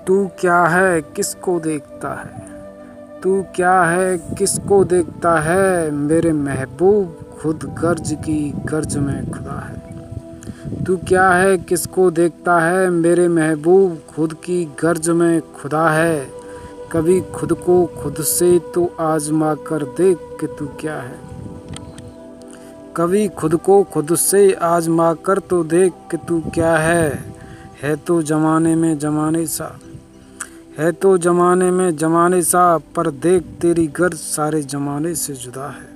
तू क्या है किसको देखता है, तू क्या है किसको देखता है, मेरे महबूब खुद गर्ज की गर्ज में खुदा है। तू क्या है किसको देखता है, मेरे महबूब खुद की गर्ज में खुदा है। कभी खुद को खुद से तो आजमा कर देख कि तू क्या है। कभी खुद को खुद से आजमा कर तो देख कि तू क्या है तो ज़माने में ज़माने सा, है तो ज़माने में ज़माने सा, पर देख तेरी गर्ज सारे ज़माने से जुदा है।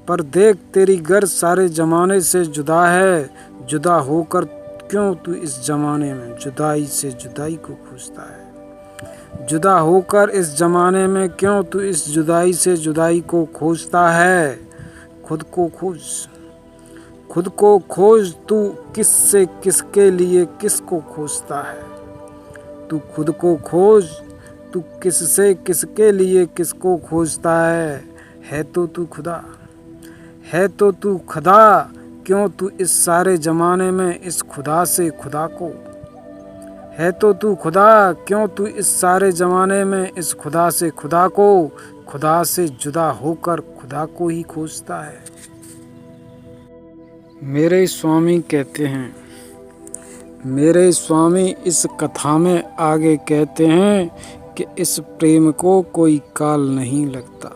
पर देख तेरी गर्ज सारे ज़माने से जुदा है। जुदा होकर क्यों तू इस ज़माने में जुदाई से जुदाई को खोजता है। जुदा होकर इस ज़माने में क्यों तू इस जुदाई से जुदाई को खोजता है। खुद को खोज, खुद को खोज, तू किससे किसके लिए किसको खोजता है। तू खुद को खोज, तू किससे किसके लिए किसको खोजता है तो तू खुदा, है तो तू खुदा, क्यों तू इस सारे ज़माने में इस खुदा से खुदा को, है तो तू खुदा, क्यों तू इस सारे ज़माने में इस खुदा से खुदा को, खुदा से जुदा होकर खुदा को ही खोजता है। मेरे स्वामी कहते हैं, मेरे स्वामी इस कथा में आगे कहते हैं कि इस प्रेम को कोई काल नहीं लगता।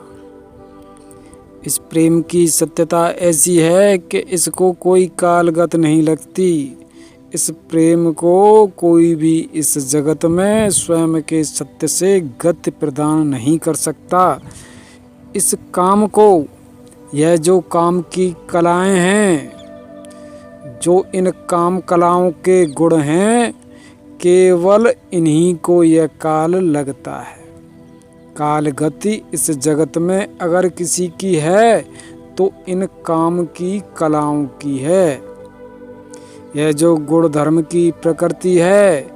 इस प्रेम की सत्यता ऐसी है कि इसको कोई कालगत नहीं लगती। इस प्रेम को कोई भी इस जगत में स्वयं के सत्य से गति प्रदान नहीं कर सकता। इस काम को, यह जो काम की कलाएं हैं, जो इन काम कलाओं के गुण हैं, केवल इन्हीं को यह काल लगता है। काल गति इस जगत में अगर किसी की है तो इन काम की कलाओं की है। यह जो गुण धर्म की प्रकृति है,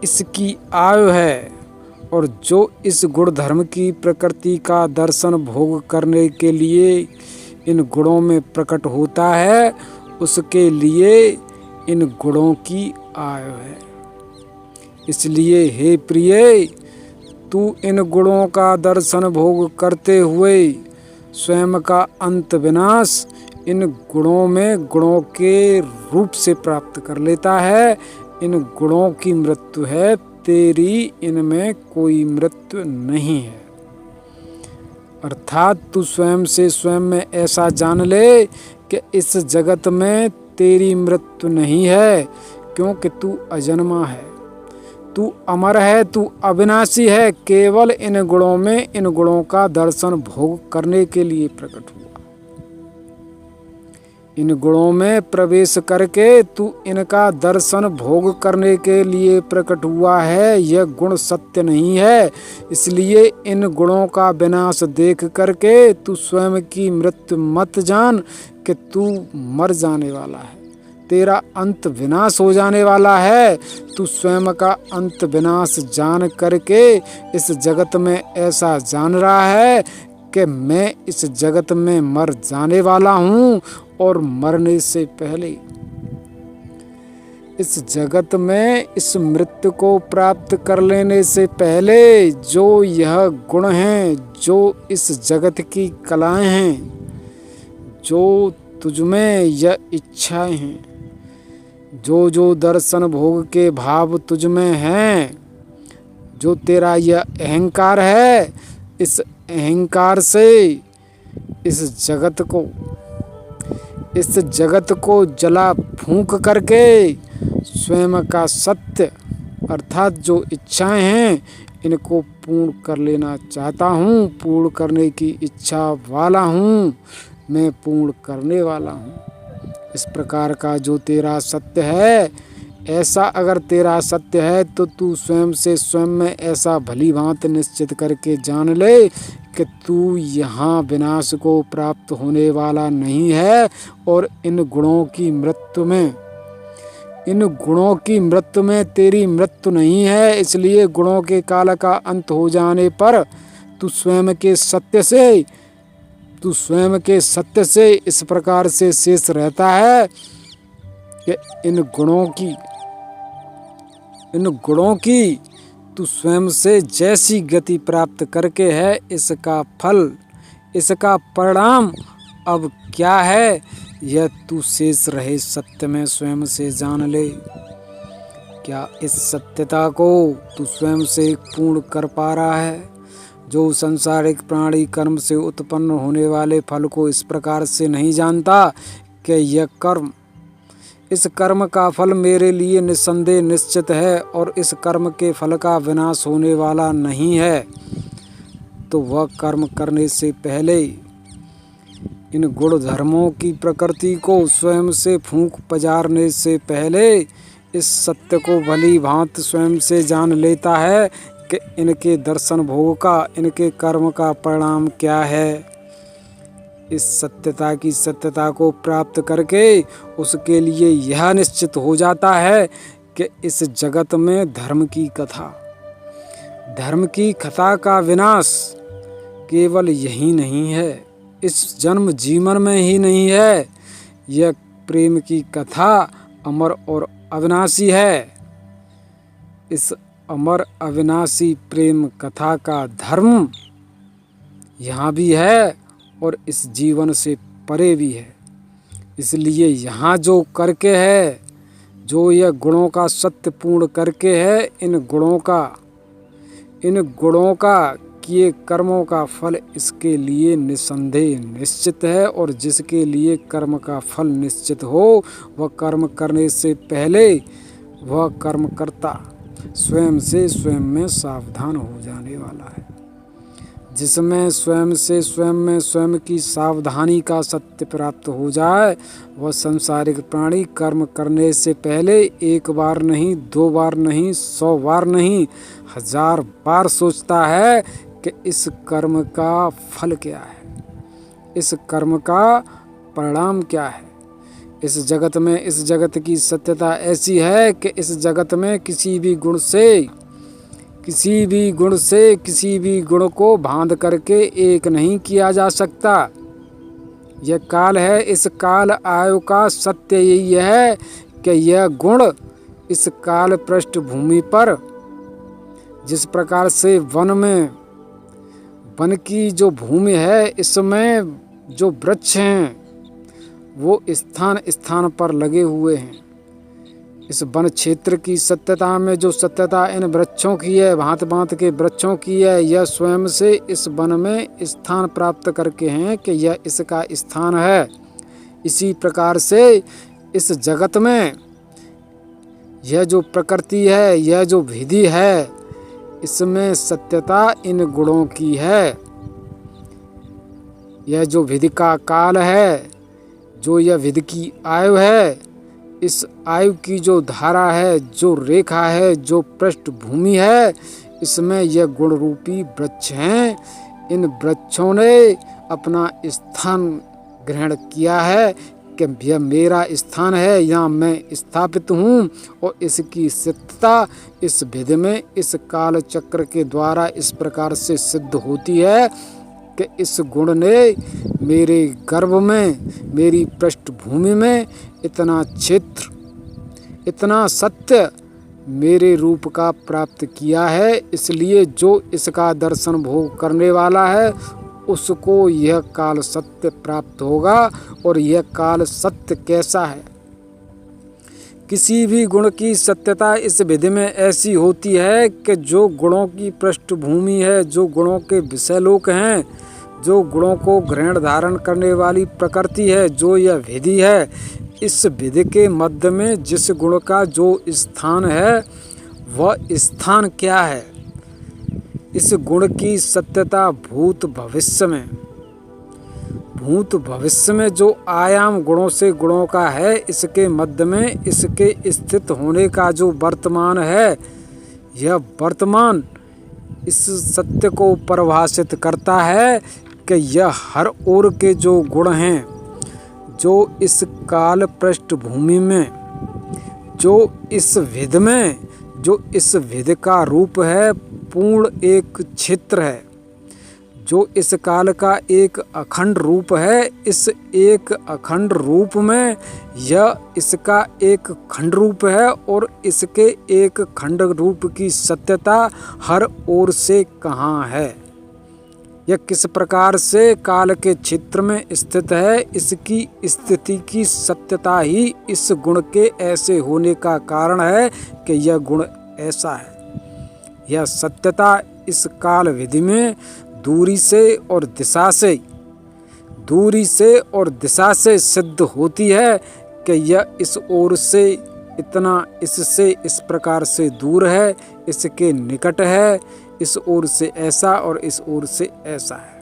इसकी आयु है, और जो इस गुण धर्म की प्रकृति का दर्शन भोग करने के लिए इन गुणों में प्रकट होता है, उसके लिए इन गुणों की आयु है। इसलिए हे प्रिय, तू इन गुणों का दर्शन भोग करते हुए स्वयं का अंत विनाश इन गुणों में गुणों के रूप से प्राप्त कर लेता है। इन गुणों की मृत्यु है तेरी, इनमें कोई मृत्यु नहीं है। अर्थात तू स्वयं से स्वयं में ऐसा जान ले कि इस जगत में तेरी मृत्यु नहीं है, क्योंकि तू अजन्मा है, तू अमर है, तू अविनाशी है। केवल इन गुणों में इन गुणों का दर्शन भोग करने के लिए प्रकट हुआ। इन गुणों में प्रवेश करके तू इनका दर्शन भोग करने के लिए प्रकट हुआ है। यह गुण सत्य नहीं है, इसलिए इन गुणों का विनाश देख करके तू स्वयं की मृत्यु मत जान कि तू मर जाने वाला है, तेरा अंत विनाश हो जाने वाला है। तू स्वयं का अंत विनाश जान करके इस जगत में ऐसा जान रहा है कि मैं इस जगत में मर जाने वाला हूँ, और मरने से पहले इस जगत में इस मृत्यु को प्राप्त कर लेने से पहले जो यह गुण हैं, जो इस जगत की कलाएं हैं, जो तुझमें यह इच्छाएं हैं, जो जो दर्शन भोग के भाव तुझमें हैं, जो तेरा यह अहंकार है, इस अहंकार से इस जगत को जला फूंक करके स्वयं का सत्य अर्थात जो इच्छाएं हैं, इनको पूर्ण कर लेना चाहता हूँ। पूर्ण करने की इच्छा वाला हूँ, मैं पूर्ण करने वाला हूँ। इस प्रकार का जो तेरा सत्य है, ऐसा अगर तेरा सत्य है तो तू स्वयं से स्वयं में ऐसा भली भांति निश्चित करके जान ले कि तू यहाँ विनाश को प्राप्त होने वाला नहीं है, और इन गुणों की मृत्यु में तेरी मृत्यु नहीं है। इसलिए गुणों के काल का अंत हो जाने पर तू स्वयं के सत्य से इस प्रकार से शेष रहता है कि इन गुणों की इन गुणों की तू स्वयं से जैसी गति प्राप्त करके है, इसका फल, इसका परिणाम अब क्या है, यह तू शेष रहे सत्य में स्वयं से जान ले। क्या इस सत्यता को तू स्वयं से पूर्ण कर पा रहा है? जो संसारिक प्राणी कर्म से उत्पन्न होने वाले फल को इस प्रकार से नहीं जानता कि यह कर्म, इस कर्म का फल मेरे लिए निस्संदेह निश्चित है और इस कर्म के फल का विनाश होने वाला नहीं है, तो वह कर्म करने से पहले इन गुण धर्मों की प्रकृति को स्वयं से फूंक पजारने से पहले इस सत्य को भली भांति स्वयं से जान लेता है कि इनके दर्शन भोग का, इनके कर्म का परिणाम क्या है। इस सत्यता की सत्यता को प्राप्त करके उसके लिए यह निश्चित हो जाता है कि इस जगत में धर्म की कथा का विनाश केवल यही नहीं है, इस जन्म जीवन में ही नहीं है, यह प्रेम की कथा अमर और अविनाशी है। इस अमर अविनाशी प्रेम कथा का धर्म यहाँ भी है और इस जीवन से परे भी है। इसलिए यहाँ जो करके है, जो यह गुणों का सत्य पूर्ण करके है, इन गुणों का किए कर्मों का फल इसके लिए निस्संदेह निश्चित है, और जिसके लिए कर्म का फल निश्चित हो, वह कर्म करने से पहले वह कर्म करता स्वयं से स्वयं में सावधान हो जाने वाला है। जिसमें स्वयं से स्वयं में स्वयं की सावधानी का सत्य प्राप्त हो जाए, वह संसारिक प्राणी कर्म करने से पहले एक बार नहीं, 2 बार नहीं, 100 बार नहीं, 1000 बार सोचता है कि इस कर्म का फल क्या है, इस कर्म का परिणाम क्या है। इस जगत में, इस जगत की सत्यता ऐसी है कि इस जगत में किसी भी गुण से किसी भी गुण को बांध करके एक नहीं किया जा सकता। यह काल है, इस काल आयु का सत्य यही है कि यह गुण इस काल पृष्ठभूमि पर जिस प्रकार से वन की जो भूमि है, इसमें जो वृक्ष हैं वो स्थान स्थान पर लगे हुए हैं। इस वन क्षेत्र की सत्यता में जो सत्यता इन वृक्षों की है, भांत भांत के वृक्षों की है, यह स्वयं से इस वन में स्थान प्राप्त करके हैं कि यह इसका स्थान है। इसी प्रकार से इस जगत में यह जो प्रकृति है, यह जो विधि है, इसमें सत्यता इन गुणों की है। यह जो विधि का काल है, जो यह विधि की आयु है, इस आयु की जो धारा है, जो रेखा है, जो पृष्ठभूमि है, इसमें यह गुण रूपी वृक्ष हैं। इन वृक्षों ने अपना स्थान ग्रहण किया है कि यह मेरा स्थान है, यहाँ मैं स्थापित हूँ, और इसकी सत्यता इस विधि में, इस काल चक्र के द्वारा इस प्रकार से सिद्ध होती है कि इस गुण ने मेरे गर्भ में, मेरी पृष्ठभूमि में इतना क्षेत्र, इतना सत्य मेरे रूप का प्राप्त किया है। इसलिए जो इसका दर्शन भोग करने वाला है, उसको यह काल सत्य प्राप्त होगा। और यह काल सत्य कैसा है? किसी भी गुण की सत्यता इस विधि में ऐसी होती है कि जो गुणों की पृष्ठभूमि है, जो गुणों के विषय लोक हैं, जो गुणों को ग्रहण धारण करने वाली प्रकृति है, जो यह विधि है, इस विधि के मध्य में जिस गुण का जो स्थान है, वह स्थान क्या है? इस गुण की सत्यता भूत भविष्य में जो आयाम गुणों से गुणों का है, इसके मध्य में इसके स्थित होने का जो वर्तमान है, यह वर्तमान इस सत्य को परिभाषित करता है कि यह हर ओर के जो गुण हैं, जो इस काल पृष्ठभूमि में, जो इस विधि में, जो इस विधि का रूप है, पूर्ण एक क्षेत्र है, जो इस काल का एक अखंड रूप है, इस एक अखंड रूप में यह इसका एक खंड रूप है और इसके एक खंड रूप की सत्यता हर ओर से कहाँ है? यह किस प्रकार से काल के क्षेत्र में स्थित है? इसकी स्थिति की सत्यता ही इस गुण के ऐसे होने का कारण है कि यह गुण ऐसा है। यह सत्यता इस काल विधि में दूरी से और दिशा से सिद्ध होती है कि यह इस ओर से इतना, इससे इस प्रकार से दूर है, इसके निकट है, इस ओर से ऐसा और इस ओर से ऐसा है।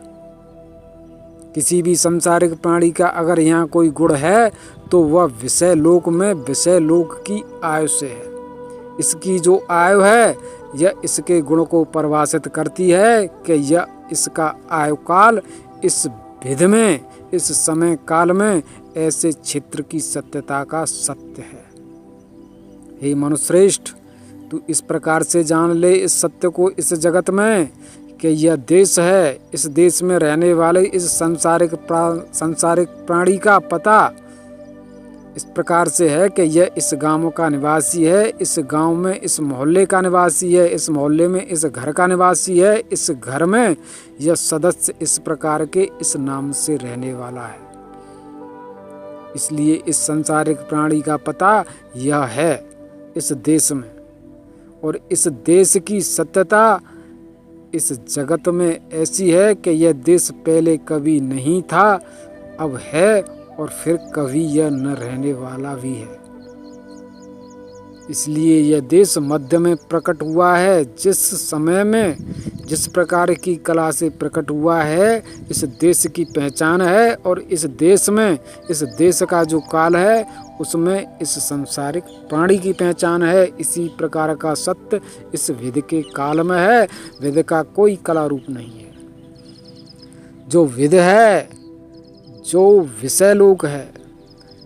किसी भी सांसारिक प्राणी का अगर यहाँ कोई गुण है तो वह विषय लोक में विषय लोक की आयु से है। इसकी जो आयु है यह इसके गुण को परिभाषित करती है कि यह इसका आयु काल इस विधि में, इस समय काल में ऐसे क्षेत्र की सत्यता का सत्य है। हे मनुश्रेष्ठ, तू इस प्रकार से जान ले इस सत्य को इस जगत में कि यह देश है, इस देश में रहने वाले इस सांसारिक प्राणी का पता इस प्रकार से है कि यह इस गांव का निवासी है, इस गांव में इस मोहल्ले का निवासी है, इस मोहल्ले में इस घर का निवासी है, इस घर में यह सदस्य इस प्रकार के इस नाम से रहने वाला है। इसलिए इस सांसारिक प्राणी का पता यह है इस देश में, और इस देश की सत्यता इस जगत में ऐसी है कि यह देश पहले कभी नहीं था, अब है और फिर कभी यह न रहने वाला भी है। इसलिए यह देश मध्य में प्रकट हुआ है। जिस समय में जिस प्रकार की कला से प्रकट हुआ है, इस देश की पहचान है, और इस देश में इस देश का जो काल है उसमें इस सांसारिक प्राणी की पहचान है। इसी प्रकार का सत्य इस विधि के काल में है। विधि का कोई कला रूप नहीं है। जो विधि है, जो विषय लोक है,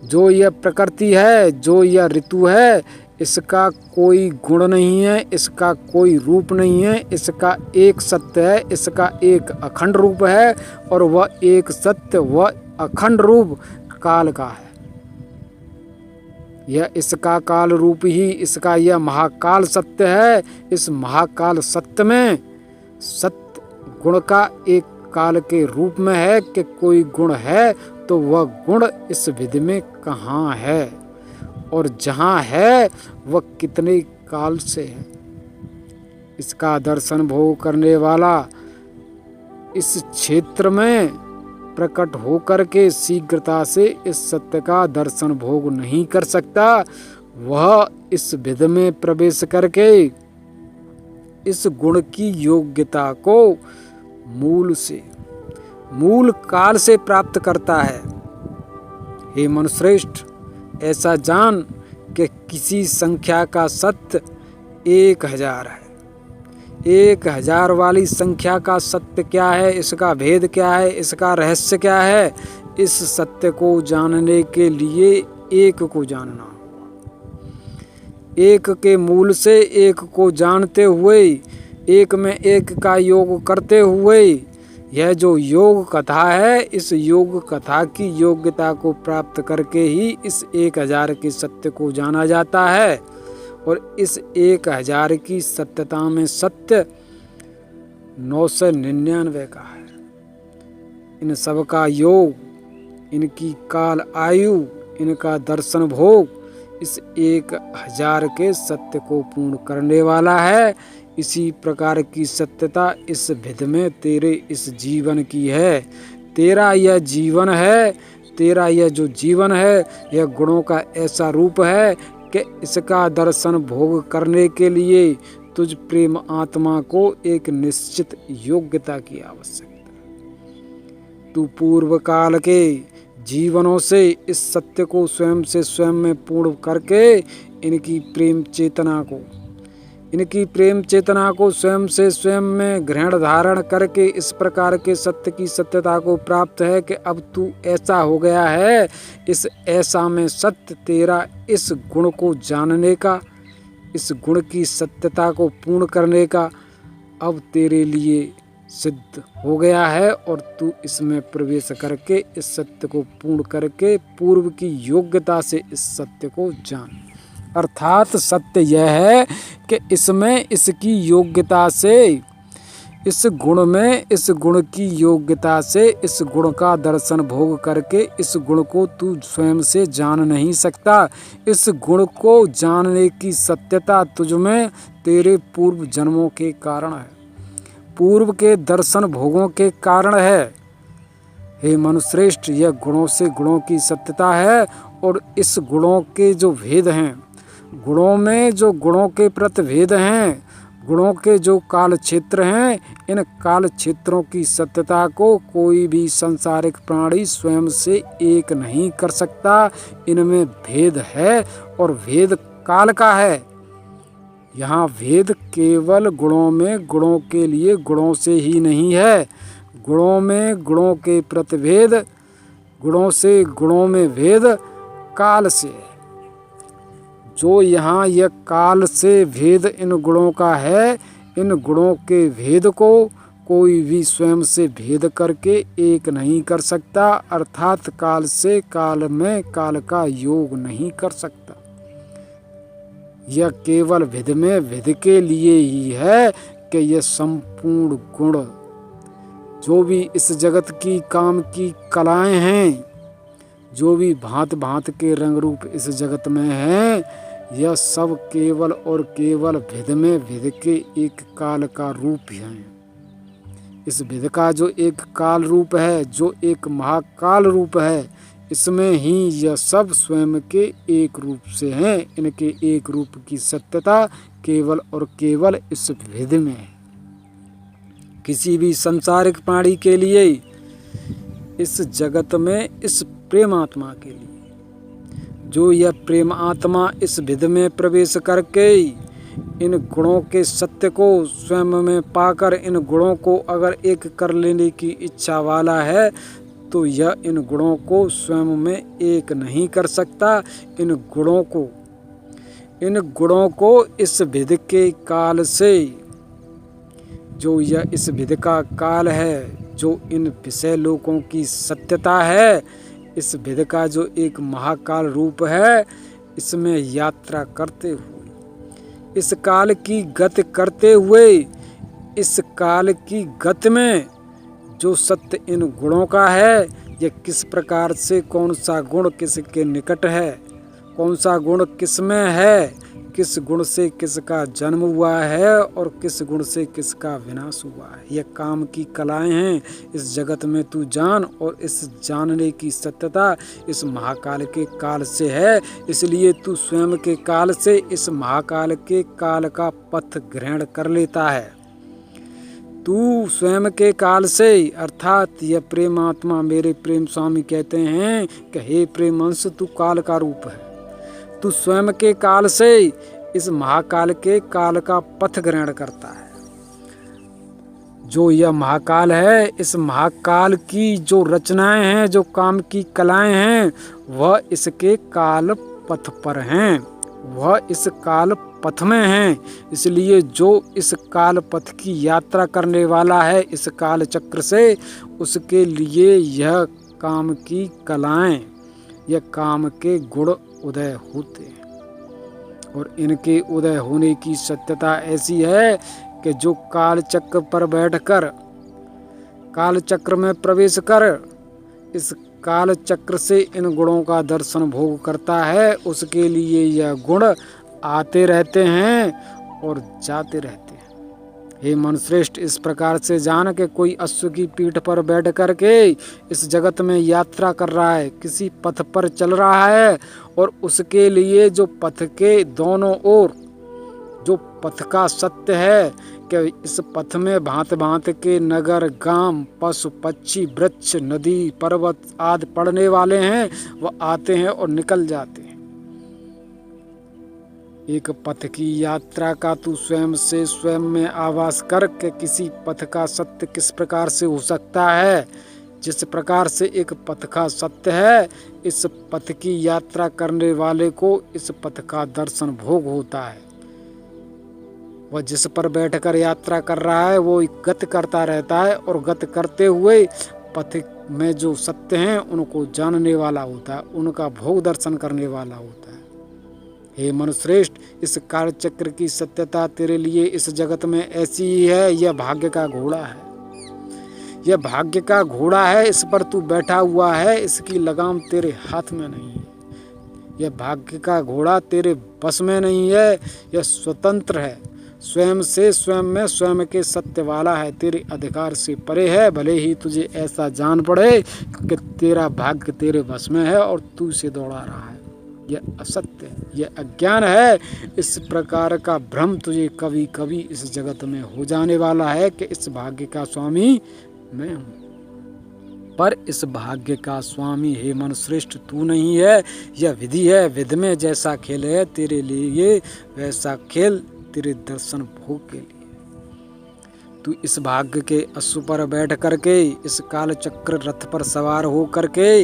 जो यह प्रकृति है, जो यह ऋतु है, इसका कोई गुण नहीं है, इसका कोई रूप नहीं है, इसका एक सत्य है, इसका एक अखंड रूप है, और वह एक सत्य, वह अखंड रूप काल का है। यह इसका काल रूप ही इसका यह महाकाल सत्य है। इस महाकाल सत्य में सत्य गुण का एक काल के रूप में है कि कोई गुण है तो वह गुण इस विधि में कहाँ है, और जहाँ है वह कितने काल से है। इसका दर्शन भोग करने वाला इस क्षेत्र में प्रकट होकर के शीघ्रता से इस सत्य का दर्शन भोग नहीं कर सकता। वह इस विधि में प्रवेश करके इस गुण की योग्यता को मूल काल से प्राप्त करता है। हे मनुश्रेष्ठ, ऐसा जान कि किसी संख्या का सत्य 1000 है। 1000 वाली संख्या का सत्य क्या है, इसका भेद क्या है, इसका रहस्य क्या है, इस सत्य को जानने के लिए एक को जानना होगा। एक के मूल से एक को जानते हुए, एक में एक का योग करते हुए, यह जो योग कथा है, इस योग कथा की योग्यता को प्राप्त करके ही इस 1000 के सत्य को जाना जाता है। और इस 1000 की सत्यता में सत्य 999 का है। इन सब का योग, इनकी काल आयु, इनका दर्शन भोग इस 1000 के सत्य को पूर्ण करने वाला है। इसी प्रकार की सत्यता इस विधि में तेरे इस जीवन की है। तेरा यह जीवन है, तेरा यह जो जीवन है, यह गुणों का ऐसा रूप है कि इसका दर्शन भोग करने के लिए तुझ प्रेम आत्मा को एक निश्चित योग्यता की आवश्यकता है। तू पूर्व काल के जीवनों से इस सत्य को स्वयं से स्वयं में पूर्ण करके इनकी प्रेम चेतना को स्वयं से स्वयं में ग्रहण धारण करके इस प्रकार के सत्य की सत्यता को प्राप्त है कि अब तू ऐसा हो गया है। इस ऐसा में सत्य तेरा इस गुण को जानने का, इस गुण की सत्यता को पूर्ण करने का अब तेरे लिए सिद्ध हो गया है और तू इसमें प्रवेश करके इस सत्य को पूर्ण करके पूर्व की योग्यता से इस सत्य को जान। अर्थात सत्य यह है कि इसमें इसकी योग्यता से, इस गुण में इस गुण की योग्यता से इस गुण का दर्शन भोग करके इस गुण को तू स्वयं से जान नहीं सकता। इस गुण को जानने की सत्यता तुझमें तेरे पूर्व जन्मों के कारण है, पूर्व के दर्शन भोगों के कारण है। हे मनुश्रेष्ठ, यह गुणों से गुणों की सत्यता है और इस गुणों के जो भेद हैं, गुणों में जो गुणों के प्रतिभेद हैं, गुणों के जो काल क्षेत्र हैं, इन काल क्षेत्रों की सत्यता को कोई भी सांसारिक प्राणी स्वयं से एक नहीं कर सकता। इनमें भेद है और भेद काल का है। यहाँ भेद केवल गुणों में गुणों के लिए गुणों से ही नहीं है, गुणों में गुणों के प्रतिभेद, गुणों से गुणों में भेद काल से है। जो यहाँ यह काल से भेद इन गुणों का है, इन गुणों के भेद को कोई भी स्वयं से भेद करके एक नहीं कर सकता। अर्थात काल से काल में काल का योग नहीं कर सकता। यह केवल विध में विध के लिए ही है कि यह संपूर्ण गुण जो भी इस जगत की काम की कलाएं हैं, जो भी भांत भांत के रंग रूप इस जगत में हैं, यह सब केवल और केवल विध में विध के एक काल का रूप है। इस विध का जो एक काल रूप है, जो एक महाकाल रूप है, इसमें ही यह सब स्वयं के एक रूप से हैं। इनके एक रूप की सत्यता केवल और केवल इस विध में है। किसी भी संसारिक प्राणी के लिए, इस जगत में इस प्रेम आत्मा के लिए, जो यह प्रेम आत्मा इस विध में प्रवेश करके इन गुणों के सत्य को स्वयं में पाकर इन गुणों को अगर एक कर लेने की इच्छा वाला है, तो यह इन गुणों को स्वयं में एक नहीं कर सकता। इन गुणों को इस विध के काल से, जो यह इस विध का काल है, जो इन विषय लोकों की सत्यता है, इस विध का जो एक महाकाल रूप है, इसमें यात्रा करते हुए, इस काल की गति करते हुए, इस काल की गति में जो सत्य इन गुणों का है, यह किस प्रकार से कौन सा गुण किसके निकट है, कौन सा गुण किस में है, किस गुण से किसका जन्म हुआ है और किस गुण से किसका विनाश हुआ है, यह काम की कलाएं हैं। इस जगत में तू जान और इस जानने की सत्यता इस महाकाल के काल से है। इसलिए तू स्वयं के काल से इस महाकाल के काल का पथ ग्रहण कर लेता है। तू स्वयं के काल से, अर्थात यह प्रेम आत्मा, मेरे प्रेम स्वामी कहते हैं कि हे प्रेम अंश, तू काल का रूप है। तू स्वयं के काल से इस महाकाल के काल का पथ ग्रहण करता है। जो यह महाकाल है, इस महाकाल की जो रचनाएं हैं, जो काम की कलाएं हैं, वह इसके काल पथ पर हैं, वह इस काल पथ में हैं। इसलिए जो इस काल पथ की यात्रा करने वाला है इस काल चक्र से, उसके लिए यह काम की कलाएं, यह काम के गुण उदय होते हैं। और इनके उदय होने की सत्यता ऐसी है कि जो काल चक्र पर बैठकर, काल चक्र में प्रवेश कर इस काल चक्र से इन गुणों का दर्शन भोग करता है, उसके लिए यह गुण आते रहते हैं और जाते रहते हैं। हे मनुश्रेष्ठ, इस प्रकार से जान के कोई अश्व की पीठ पर बैठ करके इस जगत में यात्रा कर रहा है, किसी पथ पर चल रहा है, और उसके लिए जो पथ के दोनों ओर जो पथ का सत्य है कि इस पथ में भांत भांत के नगर, गांव, पशु, पक्षी, वृक्ष, नदी, पर्वत आदि पड़ने वाले हैं, वह आते हैं और निकल जाते हैं। एक पथ की यात्रा का तू स्वयं से स्वयं में आभास करके किसी पथ का सत्य किस प्रकार से हो सकता है, जिस प्रकार से एक पथ का सत्य है, इस पथ की यात्रा करने वाले को इस पथ का दर्शन भोग होता है। वह जिस पर बैठकर यात्रा कर रहा है वो गति करता रहता है, और गति करते हुए पथिक में जो सत्य हैं उनको जानने वाला होता है, उनका भोग दर्शन करने वाला होता है। हे मनुश्रेष्ठ, इस कालचक्र की सत्यता तेरे लिए इस जगत में ऐसी ही है। यह भाग्य का घोड़ा है, यह भाग्य का घोड़ा है, इस पर तू बैठा हुआ है, इसकी लगाम तेरे हाथ में नहीं है। यह भाग्य का घोड़ा तेरे बस में नहीं है, यह स्वतंत्र है, स्वयं से स्वयं में स्वयं के सत्य वाला है, तेरे अधिकार से परे है। भले ही तुझे ऐसा जान पड़े कि तेरा भाग्य तेरे बस में है और तू इसे दौड़ा रहा है, यह असत्य है, यह अज्ञान है। इस प्रकार का भ्रम तुझे कभी कभी इस जगत में हो जाने वाला है कि इस भाग्य का स्वामी मैं हूँ, पर इस भाग्य का स्वामी हे मनुश्रेष्ठ तू नहीं है। यह विधि है, विधि में जैसा खेल है तेरे लिए वैसा खेल तेरे दर्शन भोग के लिए। तू इस भाग्य के अश्व पर बैठ करके, इस काल चक्र रथ पर सवार हो करके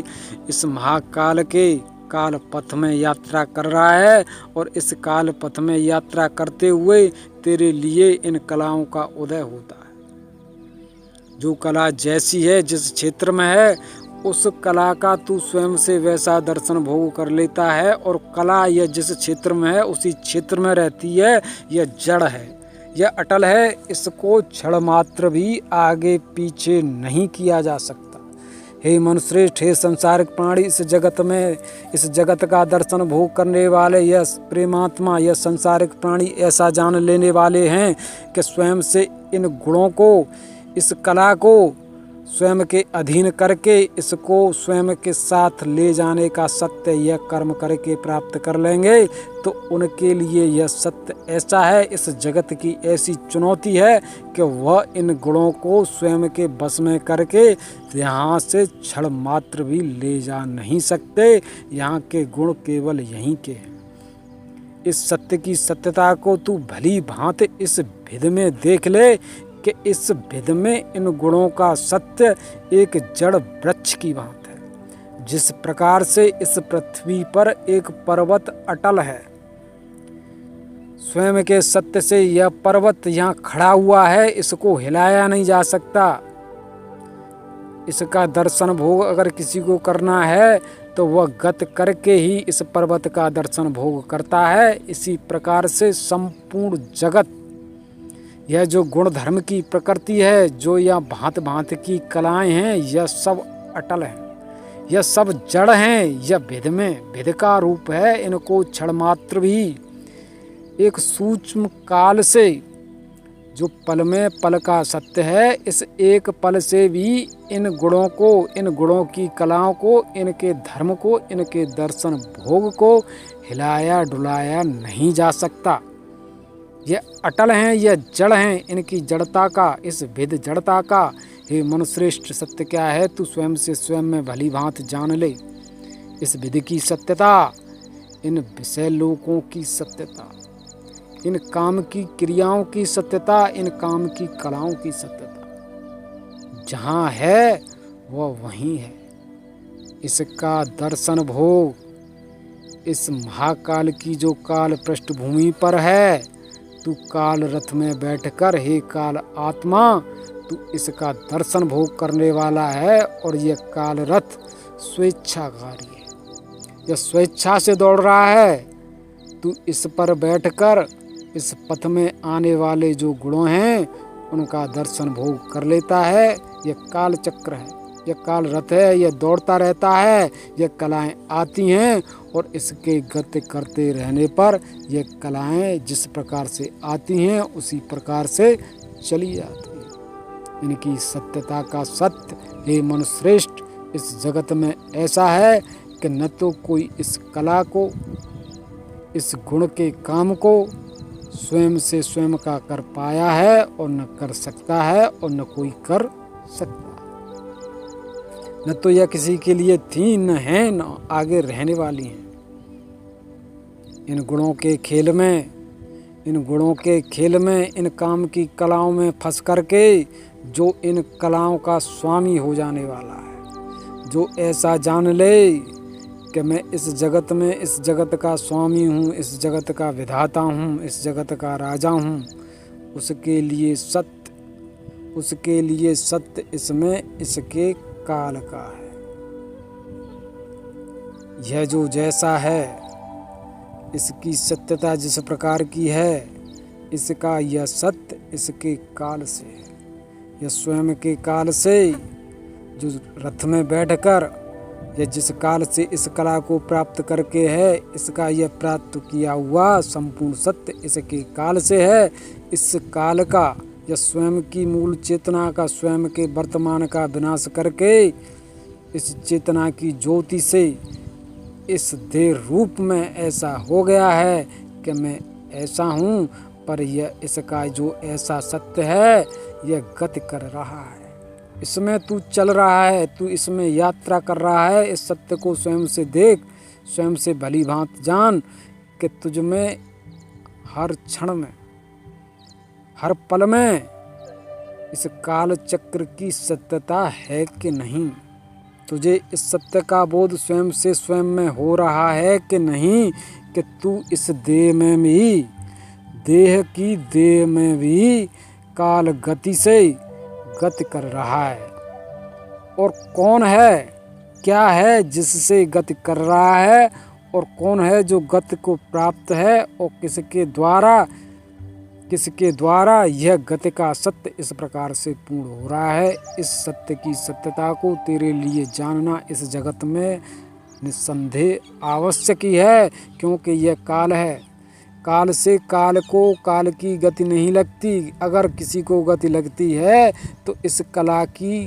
इस महाकाल के काल पथ में यात्रा कर रहा है, और इस काल पथ में यात्रा करते हुए तेरे लिए इन कलाओं का उदय होता है। जो कला जैसी है, जिस क्षेत्र में है, उस कला का तू स्वयं से वैसा दर्शन भोग कर लेता है, और कला यह जिस क्षेत्र में है उसी क्षेत्र में रहती है। यह जड़ है, यह अटल है, इसको क्षण मात्र भी आगे पीछे नहीं किया जा सकता। हे मनुश्रेष्ठ, हे संसारिक प्राणी, इस जगत में इस जगत का दर्शन भोग करने वाले यह प्रेमात्मा, यह संसारिक प्राणी ऐसा जान लेने वाले हैं कि स्वयं से इन गुणों को, इस कला को स्वयं के अधीन करके इसको स्वयं के साथ ले जाने का सत्य यह कर्म करके प्राप्त कर लेंगे, तो उनके लिए यह सत्य ऐसा है, इस जगत की ऐसी चुनौती है कि वह इन गुणों को स्वयं के बस में करके यहाँ से क्षण मात्र भी ले जा नहीं सकते। यहाँ के गुण केवल यहीं के हैं। इस सत्य की सत्यता को तू भली भांति इस भेद में देख ले कि इस भेद में इन गुणों का सत्य एक जड़ वृक्ष की बात है। जिस प्रकार से इस पृथ्वी पर एक पर्वत अटल है, स्वयं के सत्य से यह पर्वत यहाँ खड़ा हुआ है, इसको हिलाया नहीं जा सकता। इसका दर्शन भोग अगर किसी को करना है तो वह गत करके ही इस पर्वत का दर्शन भोग करता है। इसी प्रकार से संपूर्ण जगत, यह जो गुण धर्म की प्रकृति है, जो यह भांत भांत की कलाएं हैं, यह सब अटल है, यह सब जड़ हैं, यह भेद में भेद का रूप है। इनको क्षण मात्र भी एक सूक्ष्म काल से, जो पल में पल का सत्य है, इस एक पल से भी इन गुणों को, इन गुणों की कलाओं को, इनके धर्म को, इनके दर्शन भोग को हिलाया डुलाया नहीं जा सकता। यह अटल हैं, यह जड़ हैं। इनकी जड़ता का, इस भेद जड़ता का हे मनुश्रेष्ठ सत्य क्या है, तू स्वयं से स्वयं में भली भांति जान ले। इस विधि की सत्यता, इन विषय लोकों की सत्यता, इन काम की क्रियाओं की सत्यता, इन काम की कलाओं की सत्यता जहाँ है वह वहीं है। इसका दर्शन भोग इस महाकाल की जो काल पृष्ठभूमि पर है, तू काल रथ में बैठकर, हे काल आत्मा, तू इसका दर्शन भोग करने वाला है। और यह काल रथ स्वेच्छाकारी है, यह स्वेच्छा से दौड़ रहा है। तू इस पर बैठकर इस पथ में आने वाले जो गुणों हैं उनका दर्शन भोग कर लेता है। यह काल चक्र है, यह काल रथ है, यह दौड़ता रहता है। यह कलाएं आती हैं और इसके गति करते रहने पर यह कलाएं जिस प्रकार से आती हैं उसी प्रकार से चली जाती हैं। इनकी सत्यता का सत्य हे मनुश्रेष्ठ इस जगत में ऐसा है कि न तो कोई इस कला को, इस गुण के काम को स्वयं से स्वयं का कर पाया है, और न कर सकता है, और न कोई कर सकता। न तो यह किसी के लिए थी, न है, न आगे रहने वाली हैं। इन गुणों के खेल में, इन गुणों के खेल में, इन काम की कलाओं में फंस करके जो इन कलाओं का स्वामी हो जाने वाला है, जो ऐसा जान ले कि मैं इस जगत में, इस जगत का स्वामी हूँ, इस जगत का विधाता हूँ, इस जगत का राजा हूँ, उसके लिए सत्य इसमें इसके काल का है। यह जो जैसा है इसकी सत्यता जिस प्रकार की है, इसका यह सत्य इसके काल से है। यह स्वयं के काल से जो रथ में बैठकर यह जिस काल से इस कला को प्राप्त करके है, इसका यह प्राप्त किया हुआ संपूर्ण सत्य इसके काल से है। इस काल का यह स्वयं की मूल चेतना का, स्वयं के वर्तमान का विनाश करके इस चेतना की ज्योति से इस देह रूप में ऐसा हो गया है कि मैं ऐसा हूँ, पर यह इसका जो ऐसा सत्य है यह गति कर रहा है। इसमें तू चल रहा है, तू इसमें यात्रा कर रहा है। इस सत्य को स्वयं से देख, स्वयं से भली भांति जान कि तुझ में हर क्षण में, हर पल में इस काल चक्र की सत्यता है कि नहीं। तुझे इस सत्य का बोध स्वयं से स्वयं में हो रहा है कि नहीं, कि तू इस देह में भी काल गति से गति कर रहा है। और कौन है, क्या है जिससे गति कर रहा है, और कौन है जो गति को प्राप्त है, और किसके द्वारा यह गति का सत्य इस प्रकार से पूर्ण हो रहा है। इस सत्य की सत्यता को तेरे लिए जानना इस जगत में निस्संदेह आवश्यक ही है, क्योंकि यह काल है। काल से काल को काल की गति नहीं लगती। अगर किसी को गति लगती है तो इस कला की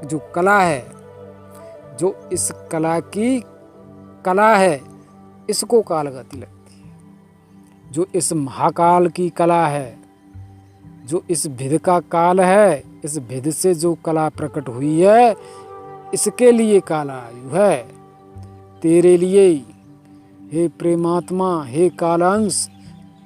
जो कला है, जो इस कला की कला है, इसको काल गति लगती है। जो इस महाकाल की कला है, जो इस भिद का काल है, इस भिद से जो कला प्रकट हुई है, इसके लिए काला आयु है। तेरे लिए हे प्रेमात्मा, हे कालांश,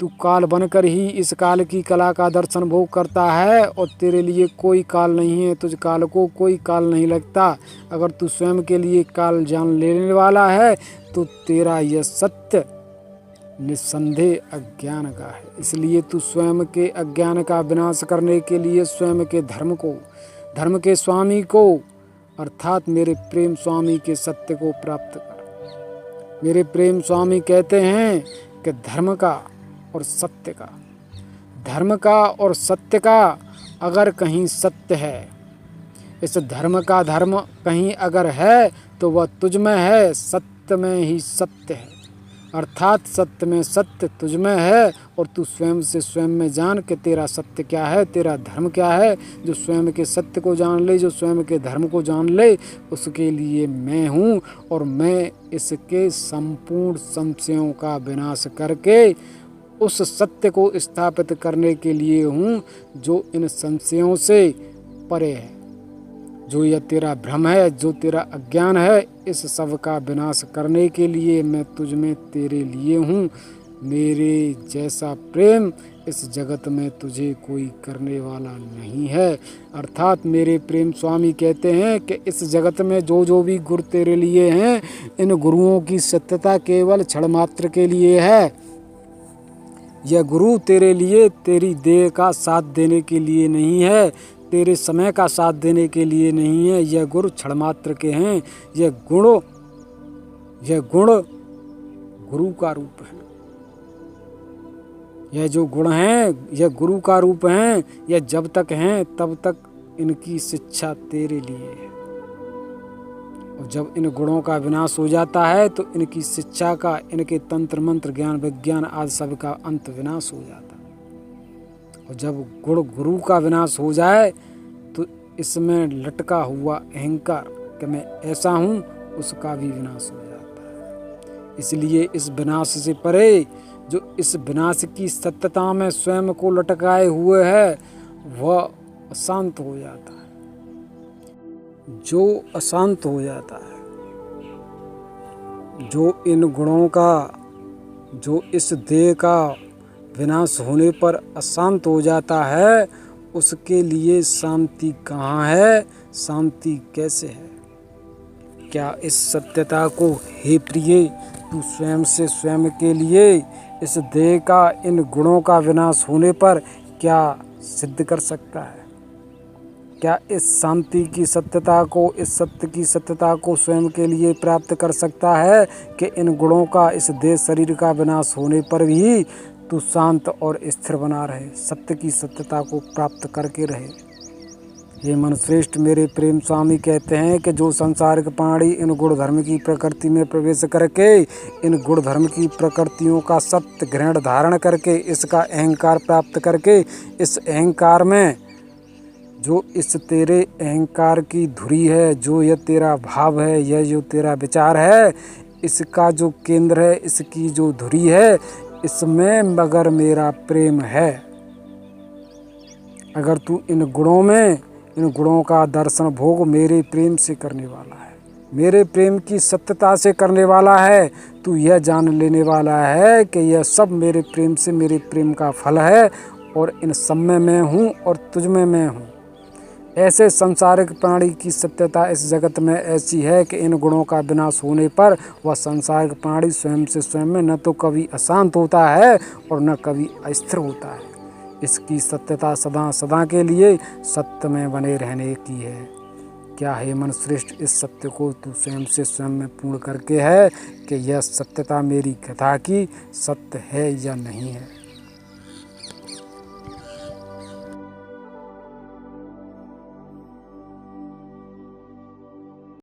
तू काल बनकर ही इस काल की कला का दर्शन भोग करता है, और तेरे लिए कोई काल नहीं है। तुझ काल को कोई काल नहीं लगता। अगर तू स्वयं के लिए काल जान लेने वाला है तो तेरा यह सत्य निस्संदेह अज्ञान का है। इसलिए तू स्वयं के अज्ञान का विनाश करने के लिए स्वयं के धर्म के स्वामी को, अर्थात मेरे प्रेम स्वामी के सत्य को प्राप्त कर। मेरे प्रेम स्वामी कहते हैं कि धर्म का और सत्य का अगर कहीं सत्य है, इस धर्म का धर्म कहीं अगर है तो वह तुझ में है। सत्य में ही सत्य है, अर्थात सत्य में सत्य तुझ में है। और तू स्वयं से स्वयं में जान कि तेरा सत्य क्या है, तेरा धर्म क्या है। जो स्वयं के सत्य को जान ले, जो स्वयं के धर्म को जान ले, उसके लिए मैं हूँ, और मैं इसके संपूर्ण संशयों का विनाश करके उस सत्य को स्थापित करने के लिए हूँ जो इन संशयों से परे है। जो यह तेरा भ्रम है, जो तेरा अज्ञान है, इस सब का विनाश करने के लिए मैं तुझ में तेरे लिए हूँ। मेरे जैसा प्रेम इस जगत में तुझे कोई करने वाला नहीं है। अर्थात मेरे प्रेम स्वामी कहते हैं कि इस जगत में जो भी गुरु तेरे लिए हैं, इन गुरुओं की सत्यता केवल क्षण मात्र के लिए है। यह गुरु तेरे लिए तेरी देह का साथ देने के लिए नहीं है, तेरे समय का साथ देने के लिए नहीं है। यह गुण क्षण मात्र के हैं। यह गुण गुरु का रूप है। यह जो गुण हैं यह गुरु का रूप हैं। यह जब तक हैं तब तक इनकी शिक्षा तेरे लिए है, और जब इन गुणों का विनाश हो जाता है तो इनकी शिक्षा का, इनके तंत्र मंत्र ज्ञान विज्ञान आदि सब का अंत विनाश हो जाता है। और जब गुण गुरु का विनाश हो जाए तो इसमें लटका हुआ अहंकार कि मैं ऐसा हूँ, उसका भी विनाश हो जाता है। इसलिए इस विनाश से परे जो इस विनाश की सत्यता में स्वयं को लटकाए हुए है, वह अशांत हो जाता है। जो अशांत हो जाता है, जो इन गुणों का, जो इस देह का विनाश होने पर अशांत हो जाता है, उसके लिए शांति कहाँ है, शांति कैसे है? क्या इस सत्यता को हे प्रिय तू स्वयं से स्वयं के लिए इस देह का इन गुणों का विनाश होने पर क्या सिद्ध कर सकता है? क्या इस शांति की सत्यता को, इस सत्य की सत्यता को स्वयं के लिए प्राप्त कर सकता है कि इन गुणों का इस देह शरीर का विनाश होने पर भी तू शांत और स्थिर बना रहे, सत्य की सत्यता को प्राप्त करके रहे। ये मनुश्रेष्ठ, मेरे प्रेम स्वामी कहते हैं कि जो संसारिक प्राणी इन गुण धर्म की प्रकृति में प्रवेश करके इन गुण धर्म की प्रकृतियों का सत्य ग्रहण धारण करके इसका अहंकार प्राप्त करके इस अहंकार में जो इस तेरे अहंकार की धुरी है, जो यह तेरा भाव है, यह जो तेरा विचार है, इसका जो केंद्र है, इसकी जो धुरी है, इसमें मगर मेरा प्रेम है। अगर तू इन गुणों में, इन गुणों का दर्शन भोग मेरे प्रेम से करने वाला है, मेरे प्रेम की सत्यता से करने वाला है, तू यह जान लेने वाला है कि यह सब मेरे प्रेम से, मेरे प्रेम का फल है और इन सब में मैं हूँ और तुझ में मैं हूँ। ऐसे संसारिक प्राणी की सत्यता इस जगत में ऐसी है कि इन गुणों का विनाश होने पर वह संसारिक प्राणी स्वयं से स्वयं में न तो कभी अशांत होता है और न कभी अस्थिर होता है। इसकी सत्यता सदा सदा के लिए सत्य में बने रहने की है। क्या हे मनुश्रेष्ठ, इस सत्य को तू स्वयं से स्वयं में पूर्ण करके है कि यह सत्यता मेरी कथा की सत्य है या नहीं है।